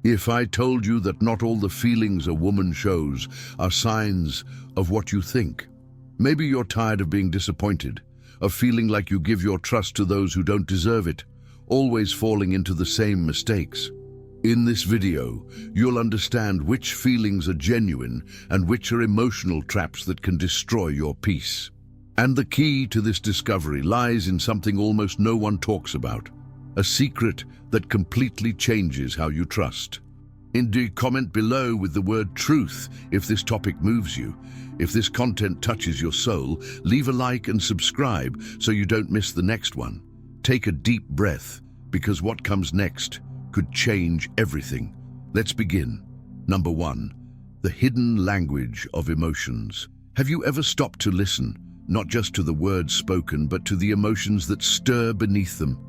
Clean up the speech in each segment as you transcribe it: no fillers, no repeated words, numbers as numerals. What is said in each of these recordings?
If I told you that not all the feelings a woman shows are signs of what you think, maybe you're tired of being disappointed, of feeling like you give your trust to those who don't deserve it, always falling into the same mistakes. In this video, you'll understand which feelings are genuine and which are emotional traps that can destroy your peace. And the key to this discovery lies in something almost no one talks about, a secret that completely changes how you trust. Indeed, comment below with the word truth if this topic moves you. If this content touches your soul, leave a like and subscribe so you don't miss the next one. Take a deep breath, because what comes next could change everything. Let's begin. Number 1, the hidden language of emotions. Have you ever stopped to listen, not just to the words spoken, but to the emotions that stir beneath them?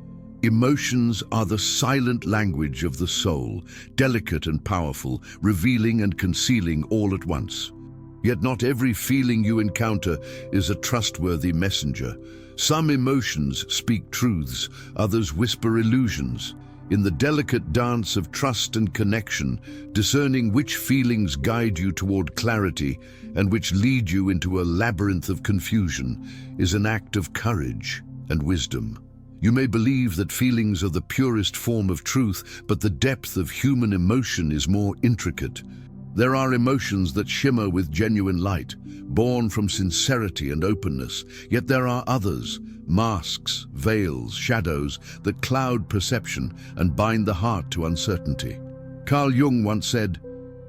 Emotions are the silent language of the soul, delicate and powerful, revealing and concealing all at once. Yet not every feeling you encounter is a trustworthy messenger. Some emotions speak truths, others whisper illusions. In the delicate dance of trust and connection, discerning which feelings guide you toward clarity and which lead you into a labyrinth of confusion is an act of courage and wisdom. You may believe that feelings are the purest form of truth, but the depth of human emotion is more intricate. There are emotions that shimmer with genuine light, born from sincerity and openness, yet there are others, masks, veils, shadows, that cloud perception and bind the heart to uncertainty. Carl Jung once said,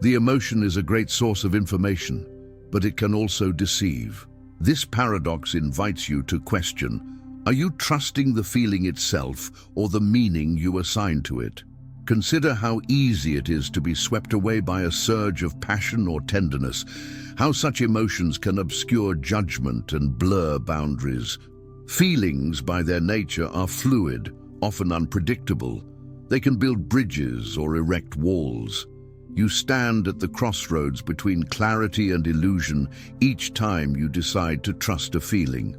"The emotion is a great source of information, but it can also deceive." This paradox invites you to question, are you trusting the feeling itself or the meaning you assign to it? Consider how easy it is to be swept away by a surge of passion or tenderness, how such emotions can obscure judgment and blur boundaries. Feelings, by their nature, are fluid, often unpredictable. They can build bridges or erect walls. You stand at the crossroads between clarity and illusion each time you decide to trust a feeling.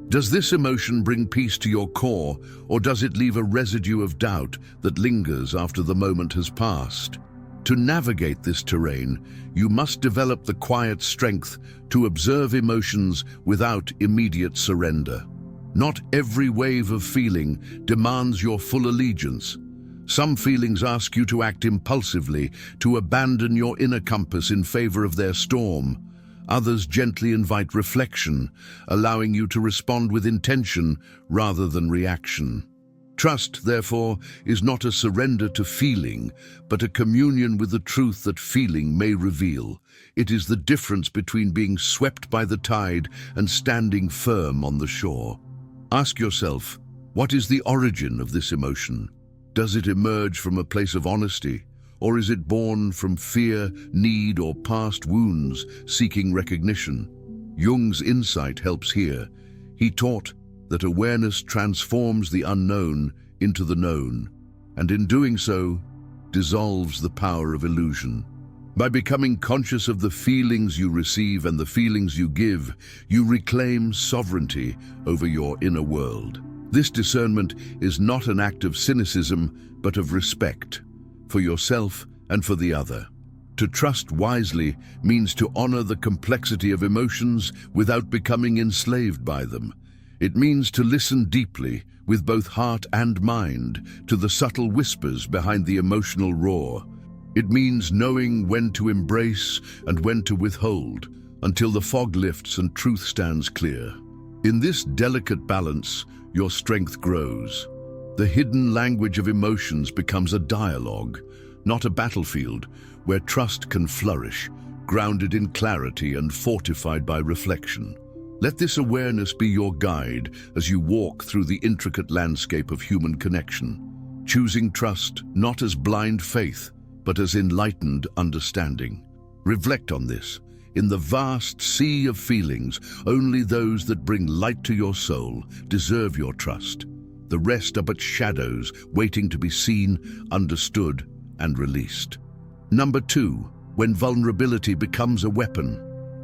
Does this emotion bring peace to your core, or does it leave a residue of doubt that lingers after the moment has passed? To navigate this terrain, you must develop the quiet strength to observe emotions without immediate surrender. Not every wave of feeling demands your full allegiance. Some feelings ask you to act impulsively, to abandon your inner compass in favor of their storm. Others gently invite reflection, allowing you to respond with intention rather than reaction. Trust, therefore, is not a surrender to feeling, but a communion with the truth that feeling may reveal. It is the difference between being swept by the tide and standing firm on the shore. Ask yourself, what is the origin of this emotion? Does it emerge from a place of honesty? Or is it born from fear, need, or past wounds seeking recognition? Jung's insight helps here. He taught that awareness transforms the unknown into the known, and in doing so, dissolves the power of illusion. By becoming conscious of the feelings you receive and the feelings you give, you reclaim sovereignty over your inner world. This discernment is not an act of cynicism, but of respect for yourself and for the other. To trust wisely means to honor the complexity of emotions without becoming enslaved by them. It means to listen deeply, with both heart and mind, to the subtle whispers behind the emotional roar. It means knowing when to embrace and when to withhold, until the fog lifts and truth stands clear. In this delicate balance, your strength grows. The hidden language of emotions becomes a dialogue, not a battlefield, where trust can flourish, grounded in clarity and fortified by reflection. Let this awareness be your guide as you walk through the intricate landscape of human connection, choosing trust not as blind faith, but as enlightened understanding. Reflect on this. In the vast sea of feelings, only those that bring light to your soul deserve your trust. The rest are but shadows waiting to be seen, understood, and released. Number 2, when vulnerability becomes a weapon.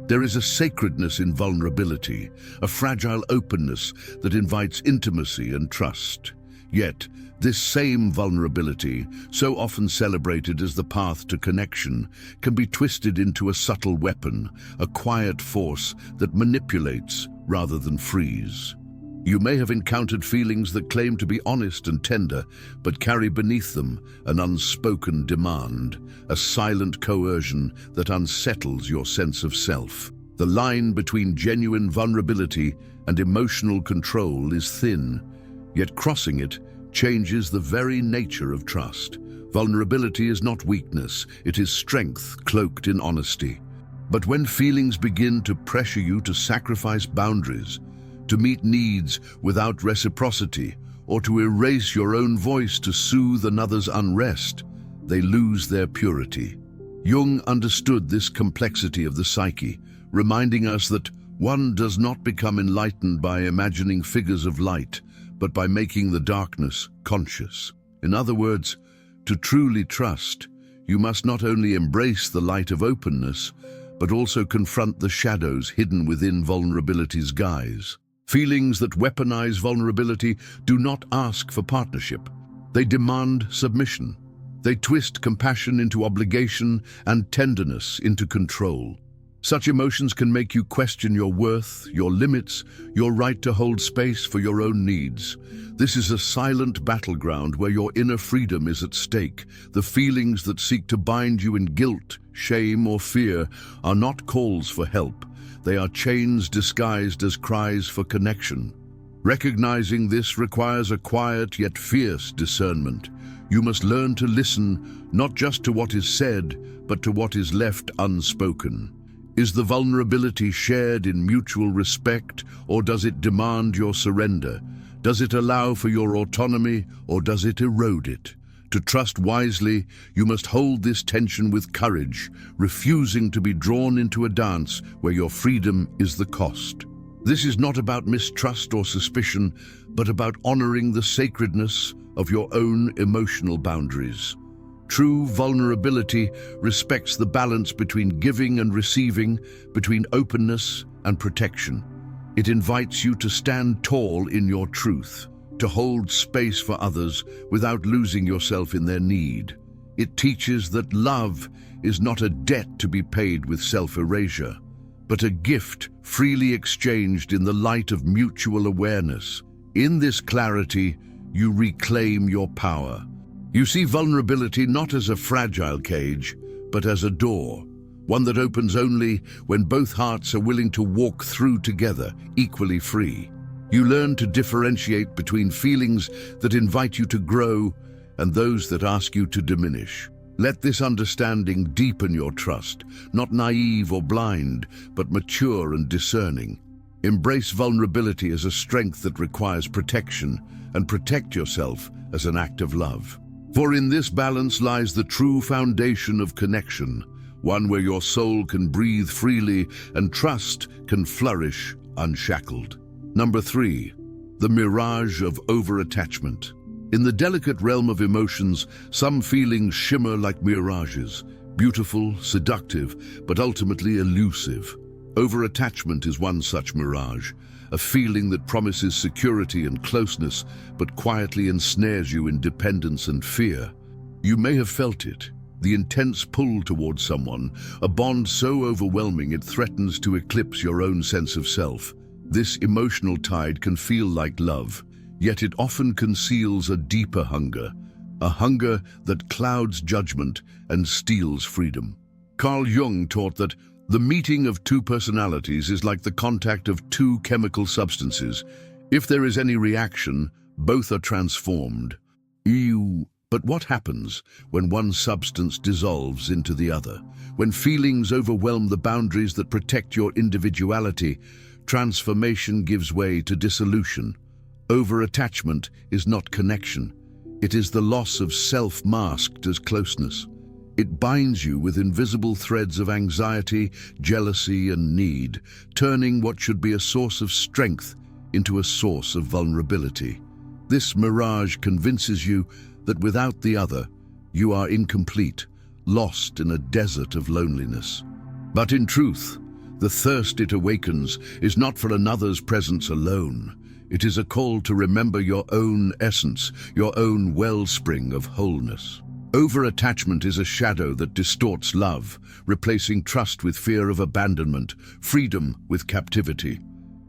There is a sacredness in vulnerability, a fragile openness that invites intimacy and trust. Yet, this same vulnerability, so often celebrated as the path to connection, can be twisted into a subtle weapon, a quiet force that manipulates rather than frees. You may have encountered feelings that claim to be honest and tender, but carry beneath them an unspoken demand, a silent coercion that unsettles your sense of self. The line between genuine vulnerability and emotional control is thin, yet crossing it changes the very nature of trust. Vulnerability is not weakness, it is strength cloaked in honesty. But when feelings begin to pressure you to sacrifice boundaries, to meet needs without reciprocity, or to erase your own voice to soothe another's unrest, they lose their purity. Jung understood this complexity of the psyche, reminding us that one does not become enlightened by imagining figures of light, but by making the darkness conscious. In other words, to truly trust, you must not only embrace the light of openness, but also confront the shadows hidden within vulnerability's guise. Feelings that weaponize vulnerability do not ask for partnership. They demand submission. They twist compassion into obligation and tenderness into control. Such emotions can make you question your worth, your limits, your right to hold space for your own needs. This is a silent battleground where your inner freedom is at stake. The feelings that seek to bind you in guilt, shame, or fear are not calls for help. They are chains disguised as cries for connection. Recognizing this requires a quiet yet fierce discernment. You must learn to listen not just to what is said, but to what is left unspoken. Is the vulnerability shared in mutual respect, or does it demand your surrender? Does it allow for your autonomy, or does it erode it? To trust wisely, you must hold this tension with courage, refusing to be drawn into a dance where your freedom is the cost. This is not about mistrust or suspicion, but about honoring the sacredness of your own emotional boundaries. True vulnerability respects the balance between giving and receiving, between openness and protection. It invites you to stand tall in your truth, to hold space for others without losing yourself in their need. It teaches that love is not a debt to be paid with self-erasure, but a gift freely exchanged in the light of mutual awareness. In this clarity, you reclaim your power. You see vulnerability not as a fragile cage, but as a door, one that opens only when both hearts are willing to walk through together, equally free. You learn to differentiate between feelings that invite you to grow and those that ask you to diminish. Let this understanding deepen your trust, not naive or blind, but mature and discerning. Embrace vulnerability as a strength that requires protection, and protect yourself as an act of love. For in this balance lies the true foundation of connection, one where your soul can breathe freely and trust can flourish unshackled. Number 3, the mirage of over-attachment. In the delicate realm of emotions, some feelings shimmer like mirages, beautiful, seductive, but ultimately elusive. Over-attachment is one such mirage, a feeling that promises security and closeness, but quietly ensnares you in dependence and fear. You may have felt it, the intense pull towards someone, a bond so overwhelming it threatens to eclipse your own sense of self. This emotional tide can feel like love, yet it often conceals a deeper hunger, a hunger that clouds judgment and steals freedom. Carl Jung taught that the meeting of two personalities is like the contact of two chemical substances. If there is any reaction, both are transformed. But what happens when one substance dissolves into the other? When feelings overwhelm the boundaries that protect your individuality, transformation gives way to dissolution. Over-attachment is not connection. It is the loss of self masked as closeness. It binds you with invisible threads of anxiety, jealousy, and need, turning what should be a source of strength into a source of vulnerability. This mirage convinces you that without the other, you are incomplete, lost in a desert of loneliness. But in truth, the thirst it awakens is not for another's presence alone. It is a call to remember your own essence, your own wellspring of wholeness. Over-attachment is a shadow that distorts love, replacing trust with fear of abandonment, freedom with captivity.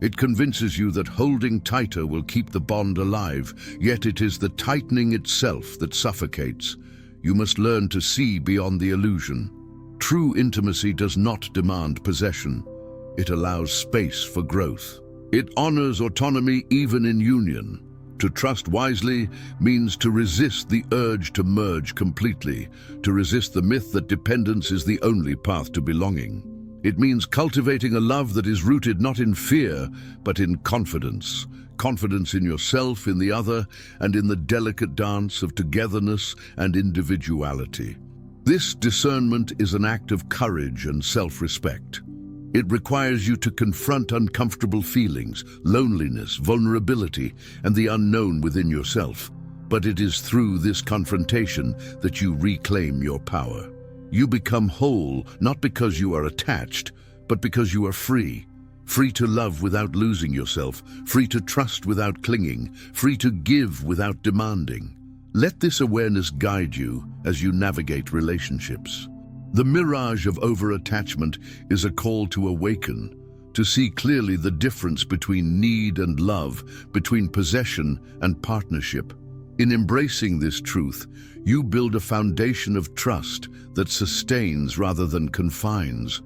It convinces you that holding tighter will keep the bond alive, yet it is the tightening itself that suffocates. You must learn to see beyond the illusion. True intimacy does not demand possession. It allows space for growth. It honors autonomy even in union. To trust wisely means to resist the urge to merge completely, to resist the myth that dependence is the only path to belonging. It means cultivating a love that is rooted not in fear, but in confidence. Confidence in yourself, in the other, and in the delicate dance of togetherness and individuality. This discernment is an act of courage and self-respect. It requires you to confront uncomfortable feelings, loneliness, vulnerability, and the unknown within yourself. But it is through this confrontation that you reclaim your power. You become whole, not because you are attached, but because you are free. Free to love without losing yourself, free to trust without clinging, free to give without demanding. Let this awareness guide you as you navigate relationships. The mirage of over-attachment is a call to awaken, to see clearly the difference between need and love, between possession and partnership. In embracing this truth, you build a foundation of trust that sustains rather than confines.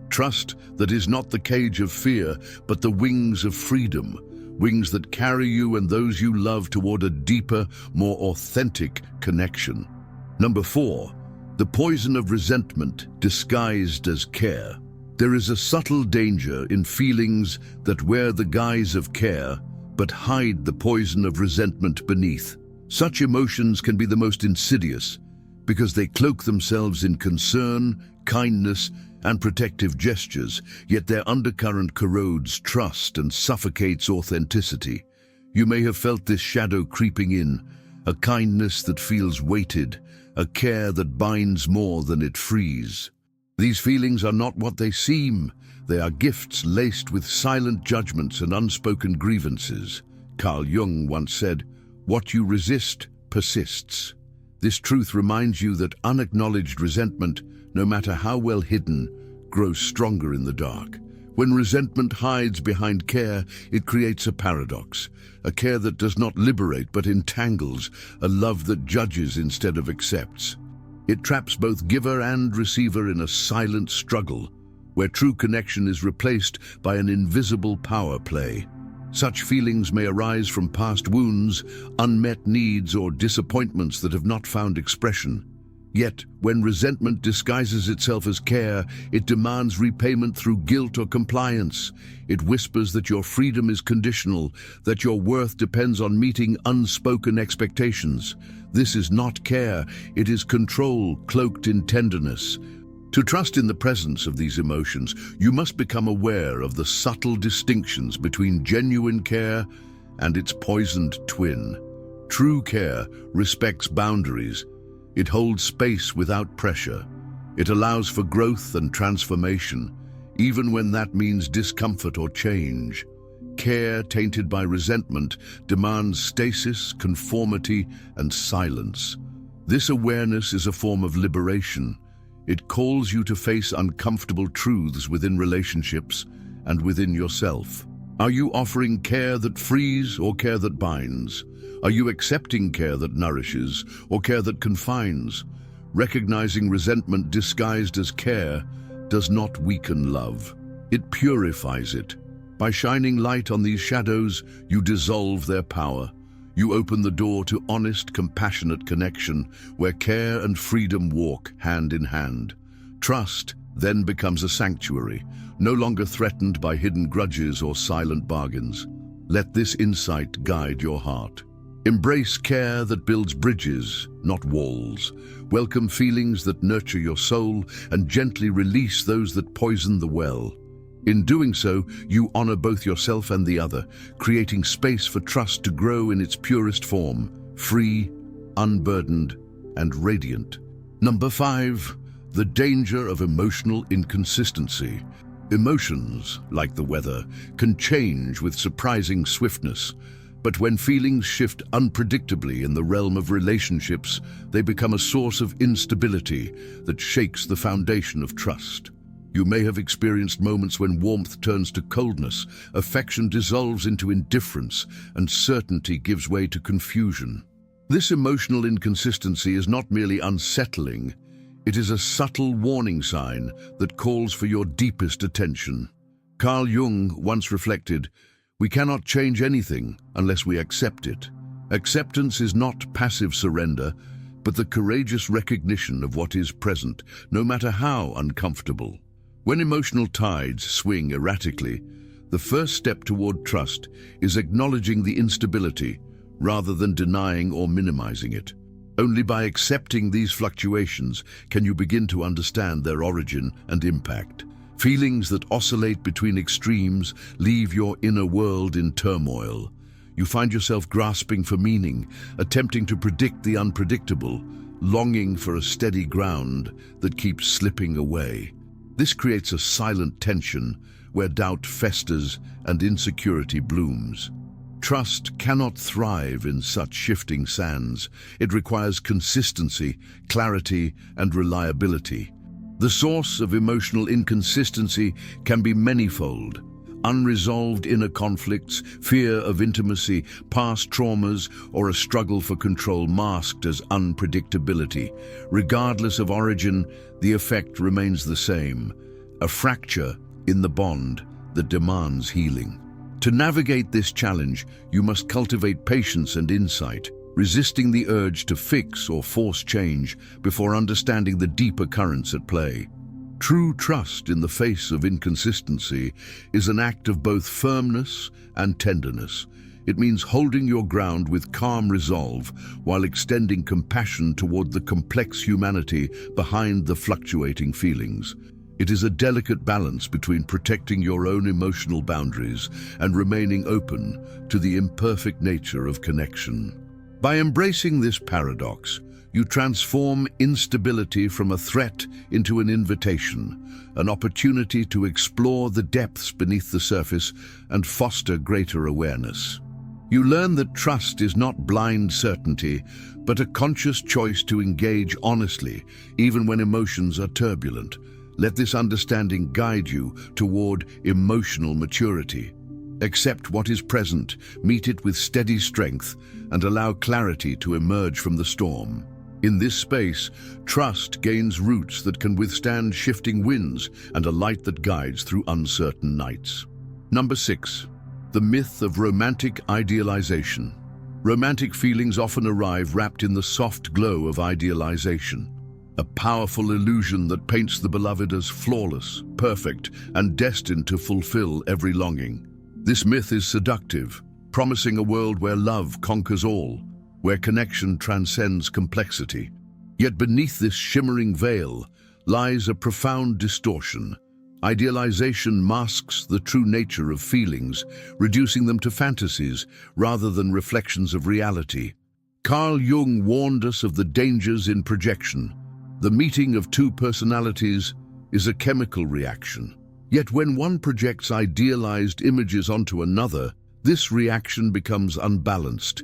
Trust that is not the cage of fear, but the wings of freedom, wings that carry you and those you love toward a deeper, more authentic connection. Number 4. The poison of resentment disguised as care. There is a subtle danger in feelings that wear the guise of care, but hide the poison of resentment beneath. Such emotions can be the most insidious because they cloak themselves in concern, kindness, and protective gestures, yet their undercurrent corrodes trust and suffocates authenticity. You may have felt this shadow creeping in, a kindness that feels weighted, a care that binds more than it frees. These feelings are not what they seem. They are gifts laced with silent judgments and unspoken grievances. Carl Jung once said, "What you resist persists." This truth reminds you that unacknowledged resentment, no matter how well hidden, grows stronger in the dark. When resentment hides behind care, it creates a paradox, a care that does not liberate but entangles, a love that judges instead of accepts. It traps both giver and receiver in a silent struggle, where true connection is replaced by an invisible power play. Such feelings may arise from past wounds, unmet needs, or disappointments that have not found expression. Yet, when resentment disguises itself as care, it demands repayment through guilt or compliance. It whispers that your freedom is conditional, that your worth depends on meeting unspoken expectations. This is not care, it is control cloaked in tenderness. To trust in the presence of these emotions, you must become aware of the subtle distinctions between genuine care and its poisoned twin. True care respects boundaries. It holds space without pressure. It allows for growth and transformation, even when that means discomfort or change. Care tainted by resentment demands stasis, conformity, and silence. This awareness is a form of liberation. It calls you to face uncomfortable truths within relationships and within yourself. Are you offering care that frees or care that binds? Are you accepting care that nourishes or care that confines? Recognizing resentment disguised as care does not weaken love. It purifies it. By shining light on these shadows, you dissolve their power. You open the door to honest, compassionate connection where care and freedom walk hand in hand. Trust then becomes a sanctuary, no longer threatened by hidden grudges or silent bargains. Let this insight guide your heart. Embrace care that builds bridges, not walls. Welcome feelings that nurture your soul and gently release those that poison the well. In doing so, you honor both yourself and the other, creating space for trust to grow in its purest form, free, unburdened, and radiant. Number 5, the danger of emotional inconsistency. Emotions, like the weather, can change with surprising swiftness, but when feelings shift unpredictably in the realm of relationships, they become a source of instability that shakes the foundation of trust. You may have experienced moments when warmth turns to coldness, affection dissolves into indifference, and certainty gives way to confusion. This emotional inconsistency is not merely unsettling, it is a subtle warning sign that calls for your deepest attention. Carl Jung once reflected, "We cannot change anything unless we accept it." Acceptance is not passive surrender, but the courageous recognition of what is present, no matter how uncomfortable. When emotional tides swing erratically, the first step toward trust is acknowledging the instability rather than denying or minimizing it. Only by accepting these fluctuations can you begin to understand their origin and impact. Feelings that oscillate between extremes leave your inner world in turmoil. You find yourself grasping for meaning, attempting to predict the unpredictable, longing for a steady ground that keeps slipping away. This creates a silent tension where doubt festers and insecurity blooms. Trust cannot thrive in such shifting sands. It requires consistency, clarity, and reliability. The source of emotional inconsistency can be manifold. Unresolved inner conflicts, fear of intimacy, past traumas, or a struggle for control masked as unpredictability. Regardless of origin, the effect remains the same: a fracture in the bond that demands healing. To navigate this challenge, you must cultivate patience and insight, resisting the urge to fix or force change before understanding the deeper currents at play. True trust in the face of inconsistency is an act of both firmness and tenderness. It means holding your ground with calm resolve while extending compassion toward the complex humanity behind the fluctuating feelings. It is a delicate balance between protecting your own emotional boundaries and remaining open to the imperfect nature of connection. By embracing this paradox, you transform instability from a threat into an invitation, an opportunity to explore the depths beneath the surface and foster greater awareness. You learn that trust is not blind certainty, but a conscious choice to engage honestly, even when emotions are turbulent. Let this understanding guide you toward emotional maturity. Accept what is present, meet it with steady strength, and allow clarity to emerge from the storm. In this space, trust gains roots that can withstand shifting winds and a light that guides through uncertain nights. Number 6. The myth of romantic idealization. Romantic feelings often arrive wrapped in the soft glow of idealization, a powerful illusion that paints the beloved as flawless, perfect, and destined to fulfill every longing. This myth is seductive, promising a world where love conquers all, where connection transcends complexity. Yet beneath this shimmering veil lies a profound distortion. Idealization masks the true nature of feelings, reducing them to fantasies rather than reflections of reality. Carl Jung warned us of the dangers in projection. The meeting of two personalities is a chemical reaction. Yet when one projects idealized images onto another, this reaction becomes unbalanced.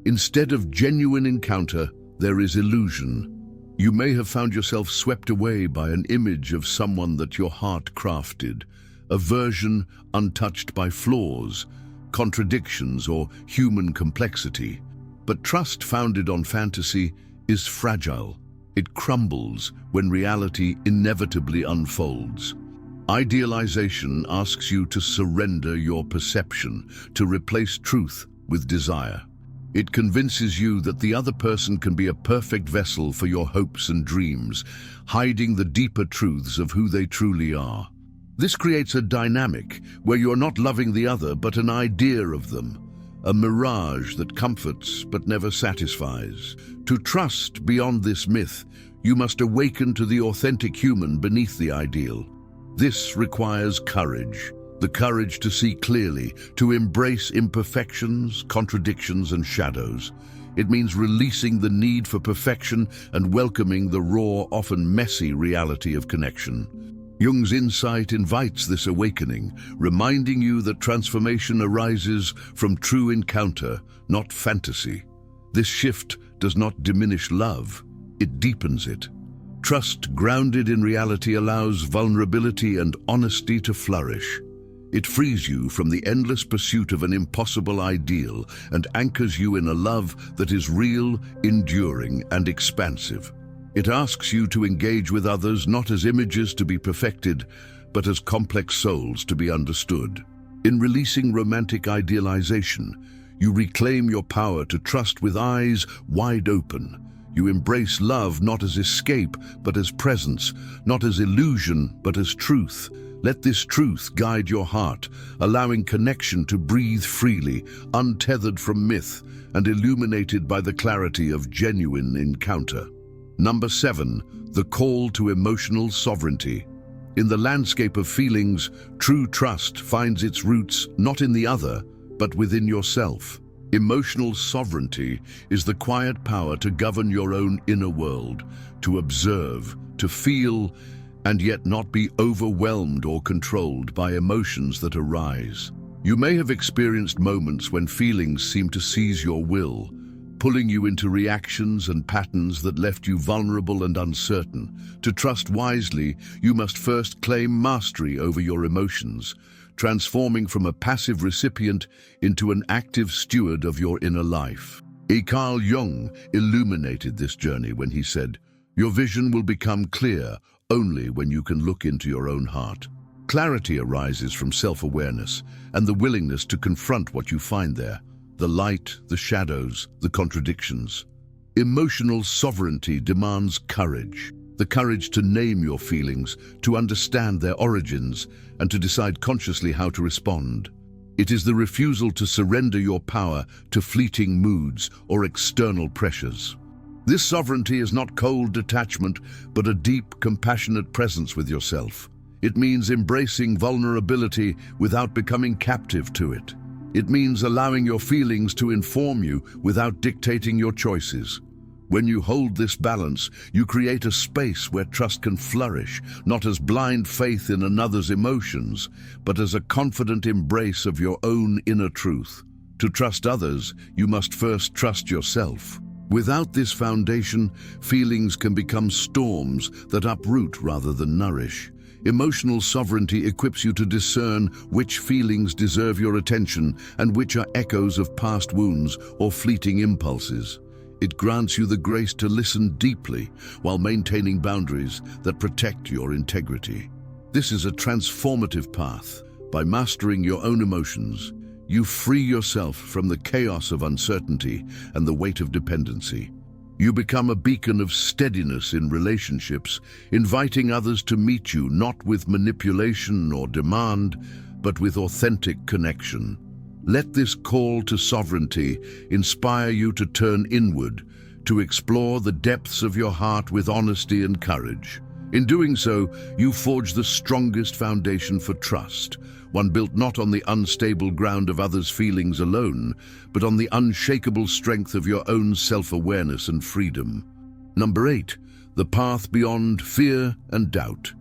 Instead of genuine encounter, there is illusion. You may have found yourself swept away by an image of someone that your heart crafted, a version untouched by flaws, contradictions, or human complexity. But trust founded on fantasy is fragile. It crumbles when reality inevitably unfolds. Idealization asks you to surrender your perception, to replace truth with desire. It convinces you that the other person can be a perfect vessel for your hopes and dreams, hiding the deeper truths of who they truly are. This creates a dynamic where you're not loving the other but an idea of them, a mirage that comforts but never satisfies. To trust beyond this myth, you must awaken to the authentic human beneath the ideal. This requires courage. The courage to see clearly, to embrace imperfections, contradictions, and shadows. It means releasing the need for perfection and welcoming the raw, often messy reality of connection. Jung's insight invites this awakening, reminding you that transformation arises from true encounter, not fantasy. This shift does not diminish love, it deepens it. Trust grounded in reality allows vulnerability and honesty to flourish. It frees you from the endless pursuit of an impossible ideal and anchors you in a love that is real, enduring, and expansive. It asks you to engage with others not as images to be perfected, but as complex souls to be understood. In releasing romantic idealization, you reclaim your power to trust with eyes wide open. You embrace love not as escape, but as presence, not as illusion, but as truth. Let this truth guide your heart, allowing connection to breathe freely, untethered from myth, and illuminated by the clarity of genuine encounter. Number 7, the call to emotional sovereignty. In the landscape of feelings, true trust finds its roots not in the other, but within yourself. Emotional sovereignty is the quiet power to govern your own inner world, to observe, to feel, and yet not be overwhelmed or controlled by emotions that arise. You may have experienced moments when feelings seem to seize your will, pulling you into reactions and patterns that left you vulnerable and uncertain. To trust wisely, you must first claim mastery over your emotions, transforming from a passive recipient into an active steward of your inner life. Carl Jung illuminated this journey when he said, "Your vision will become clear only when you can look into your own heart." Clarity arises from self-awareness and the willingness to confront what you find there, the light, the shadows, the contradictions. Emotional sovereignty demands courage, the courage to name your feelings, to understand their origins, and to decide consciously how to respond. It is the refusal to surrender your power to fleeting moods or external pressures. This sovereignty is not cold detachment, but a deep, compassionate presence with yourself. It means embracing vulnerability without becoming captive to it. It means allowing your feelings to inform you without dictating your choices. When you hold this balance, you create a space where trust can flourish, not as blind faith in another's emotions, but as a confident embrace of your own inner truth. To trust others, you must first trust yourself. Without this foundation, feelings can become storms that uproot rather than nourish. Emotional sovereignty equips you to discern which feelings deserve your attention and which are echoes of past wounds or fleeting impulses. It grants you the grace to listen deeply while maintaining boundaries that protect your integrity. This is a transformative path. By mastering your own emotions, you free yourself from the chaos of uncertainty and the weight of dependency. You become a beacon of steadiness in relationships, inviting others to meet you not with manipulation or demand, but with authentic connection. Let this call to sovereignty inspire you to turn inward, to explore the depths of your heart with honesty and courage. In doing so, you forge the strongest foundation for trust, one built not on the unstable ground of others' feelings alone, but on the unshakable strength of your own self-awareness and freedom. Number 8, the path beyond fear and doubt.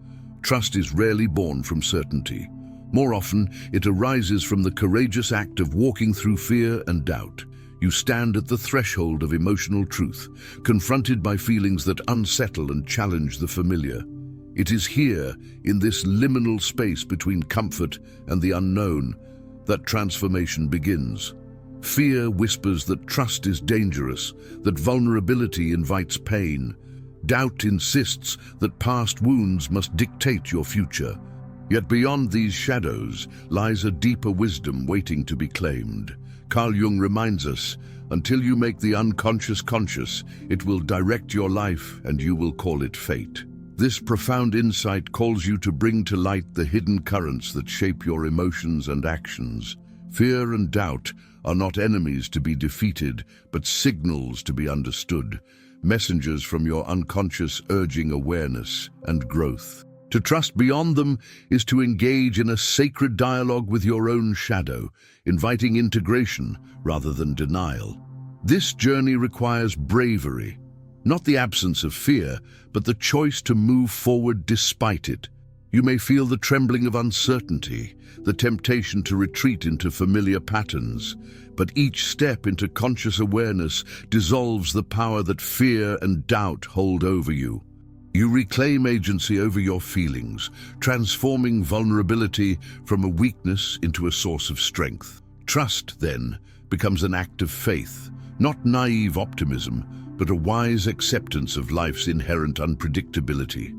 Trust is rarely born from certainty. More often, it arises from the courageous act of walking through fear and doubt. You stand at the threshold of emotional truth, confronted by feelings that unsettle and challenge the familiar. It is here, in this liminal space between comfort and the unknown, that transformation begins. Fear whispers that trust is dangerous, that vulnerability invites pain. Doubt insists that past wounds must dictate your future. Yet beyond these shadows lies a deeper wisdom waiting to be claimed. Carl Jung reminds us, until you make the unconscious conscious, it will direct your life and you will call it fate. This profound insight calls you to bring to light the hidden currents that shape your emotions and actions. Fear and doubt are not enemies to be defeated, but signals to be understood, messengers from your unconscious urging awareness and growth. To trust beyond them is to engage in a sacred dialogue with your own shadow, inviting integration rather than denial. This journey requires bravery, not the absence of fear, but the choice to move forward despite it. You may feel the trembling of uncertainty, the temptation to retreat into familiar patterns, but each step into conscious awareness dissolves the power that fear and doubt hold over you. You reclaim agency over your feelings, transforming vulnerability from a weakness into a source of strength. Trust, then, becomes an act of faith, not naive optimism, but a wise acceptance of life's inherent unpredictability.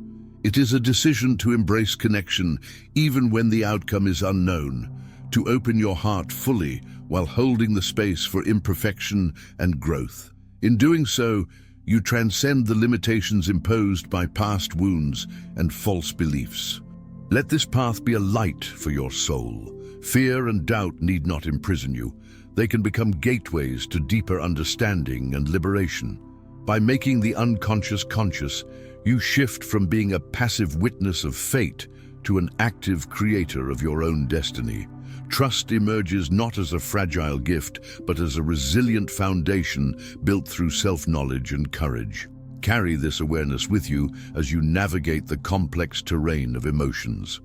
It is a decision to embrace connection even when the outcome is unknown, to open your heart fully while holding the space for imperfection and growth. In doing so, you transcend the limitations imposed by past wounds and false beliefs. Let this path be a light for your soul. Fear and doubt need not imprison you. They can become gateways to deeper understanding and liberation. By making the unconscious conscious, you shift from being a passive witness of fate to an active creator of your own destiny. Trust emerges not as a fragile gift, but as a resilient foundation built through self-knowledge and courage. Carry this awareness with you as you navigate the complex terrain of emotions.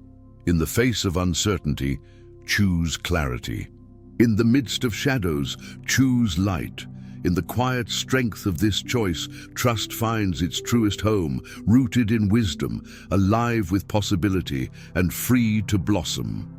In the face of uncertainty, choose clarity. In the midst of shadows, choose light. In the quiet strength of this choice, trust finds its truest home, rooted in wisdom, alive with possibility, and free to blossom.